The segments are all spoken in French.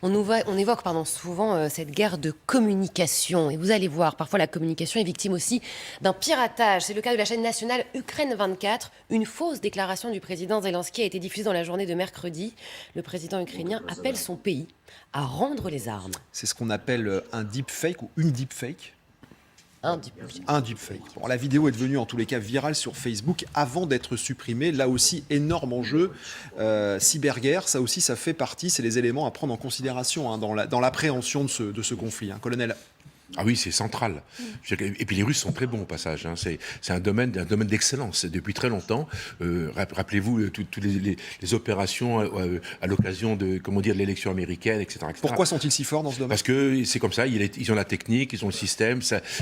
On évoque souvent cette guerre de communication. Et vous allez voir, parfois la communication est victime aussi d'un piratage. C'est le cas de la chaîne nationale Ukraine 24. Une fausse déclaration du président Zelensky a été diffusée dans la journée de mercredi. Le président ukrainien appelle son pays à rendre les armes. C'est ce qu'on appelle un deepfake ou une deepfake. Un deepfake. Bon, la vidéo est devenue en tous les cas virale sur Facebook avant d'être supprimée. Là aussi, énorme enjeu. Cyberguerre, ça aussi, ça fait partie, c'est les éléments à prendre en considération dans l'appréhension de ce conflit. Colonel. Ah oui, c'est central. Et puis les Russes sont très bons au passage. C'est un domaine d'excellence depuis très longtemps. Rappelez-vous toutes les opérations à l'occasion de l'élection américaine, etc., etc. Pourquoi sont-ils si forts dans ce domaine? Parce que c'est comme ça. Ils ont la technique, ils ont le système.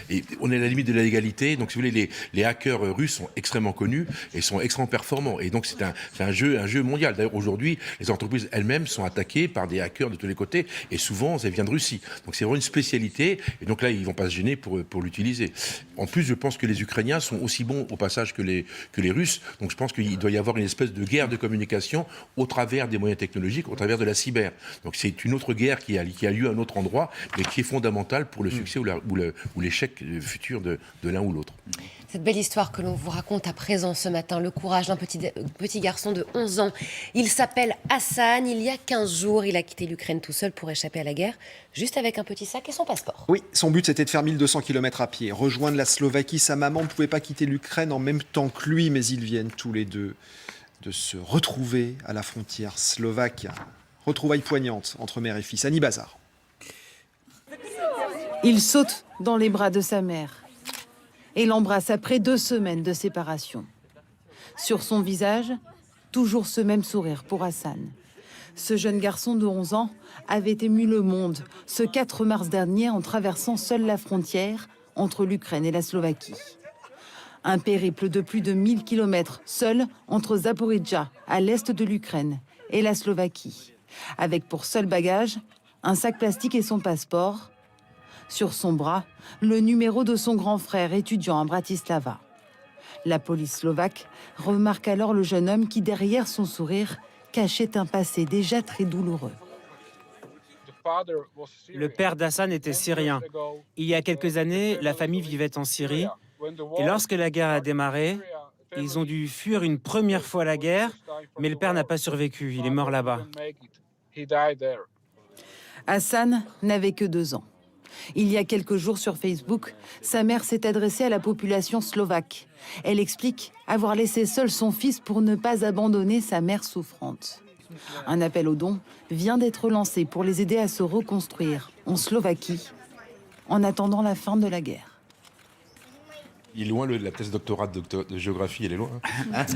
Et on est à la limite de la légalité. Donc si vous voulez, les hackers russes sont extrêmement connus et sont extrêmement performants. Et donc c'est un jeu mondial. D'ailleurs aujourd'hui, les entreprises elles-mêmes sont attaquées par des hackers de tous les côtés. Et souvent, ça vient de Russie. Donc c'est vraiment une spécialité. Et donc là, ils ne vont pas se gêner pour l'utiliser. En plus, je pense que les Ukrainiens sont aussi bons au passage que les Russes. Donc je pense qu'il doit y avoir une espèce de guerre de communication au travers des moyens technologiques, au travers de la cyber. Donc c'est une autre guerre qui a lieu à un autre endroit, mais qui est fondamentale pour le succès ou l'échec futur de l'un ou l'autre. Cette belle histoire que l'on vous raconte à présent ce matin, le courage d'un petit garçon de 11 ans. Il s'appelle Hassan. Il y a 15 jours, il a quitté l'Ukraine tout seul pour échapper à la guerre, juste avec un petit sac et son passeport. Oui, son but c'était de faire 1200 km à pied, rejoindre la Slovaquie. Sa maman ne pouvait pas quitter l'Ukraine en même temps que lui, mais ils viennent tous les deux de se retrouver à la frontière slovaque. Retrouvailles poignantes entre mère et fils. Annie Bazar. Il saute dans les bras de sa mère et l'embrasse après 2 semaines de séparation. Sur son visage, toujours ce même sourire pour Hassan. Ce jeune garçon de 11 ans avait ému le monde ce 4 mars dernier en traversant seul la frontière entre l'Ukraine et la Slovaquie. Un périple de plus de 1000 km seul entre Zaporijjia, à l'est de l'Ukraine, et la Slovaquie. Avec pour seul bagage un sac plastique et son passeport. Sur son bras, le numéro de son grand frère étudiant à Bratislava. La police slovaque remarque alors le jeune homme qui, derrière son sourire, cachait un passé déjà très douloureux. Le père d'Hassan était syrien. Il y a quelques années, la famille vivait en Syrie. Et lorsque la guerre a démarré, ils ont dû fuir une première fois la guerre, mais le père n'a pas survécu. Il est mort là-bas. Hassan n'avait que 2 ans. Il y a quelques jours sur Facebook, sa mère s'est adressée à la population slovaque. Elle explique avoir laissé seul son fils pour ne pas abandonner sa mère souffrante. Un appel aux dons vient d'être lancé pour les aider à se reconstruire en Slovaquie, en attendant la fin de la guerre. Il est loin, la thèse doctorat de géographie, elle est loin.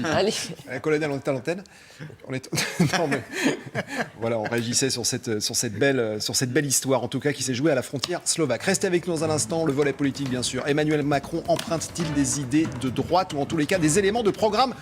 Allez. Colonel, on est à l'antenne. Non, mais voilà, on réagissait sur cette belle histoire, en tout cas, qui s'est jouée à la frontière slovaque. Restez avec nous dans un instant, le volet politique, bien sûr. Emmanuel Macron emprunte-t-il des idées de droite ou en tous les cas des éléments de programme